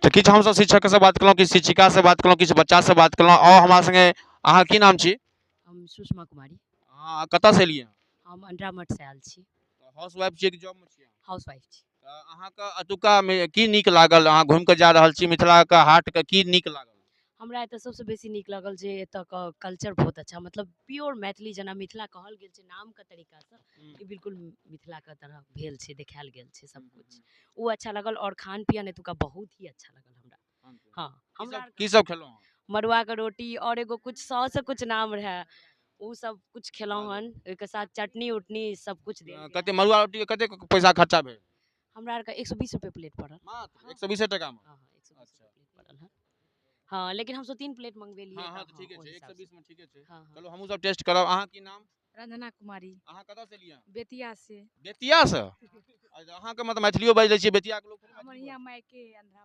तो किछु हम सब शिक्षक से बात कलहुँ, किछु शिक्षिका से बात कलहुँ, किछु बच्चा से बात कलहुँ। आओ हमरा संगे, अहाँ की नाम छी? हम सुषमा कुमारी। अहाँ कतऽ से एलियै? हम अंडरामठ से आयल छी। हाउस वाइफ छियै कि जॉब में छियै? हाउस वाइफ छी। अहाँके अतुका में की नीक लागल? अहाँ घुमि कऽ जा रहल छी मिथिला के हाट के, की नीक लागल? हमरा एतऽ सबसँ बेसी नीक लागल जे एतऽ के कल्चर बहुत अच्छा, मतलब प्योर मैथिली जेना मिथिला कहल गेल छै नाम के तरीका से, ई बिल्कुल मिथिला के तरह भेल छै, देखायल गेल छै सब कुछ। वो अच्छा लगल, और खान पियन एतुका बहुत ही अच्छा लगल हमरा। हाँ, हमरा की सब खेलहुँ? मड़ुआ के रोटी और एगो कुछ 100 से कुछ नाम रहे, उ सब कुछ खेलहुँ हन, ओहिके साथ चटनी उटनी सब कुछ देल गेल। कते मड़ुआ रोटी के कते पैसा खर्चा भेल? हमरा आर के 120 रुपए प्लेट पड़ल। मात्र 120 टका में? हाँ हाँ, 120 रुपए प्लेट पड़ल है। हाँ, लेकिन हम 3 प्लेट मंगवेलिए। हाँ हाँ, तो ठीके छै, 120 में ठीके छै। हाँ हाँ। चलो हमहूँ सब टेस्ट करब। अहाँ की नाम? रंजना कुमारी। अहाँ कतऽ से एलियै? बेतिया से। बेतिया से? अहाँ के मतलब मैथिलियो बाजि लै छियै, बेतिया के लोग थोड़ी हमर मैथिली यहाँ बाजै छै। मायके अंधरा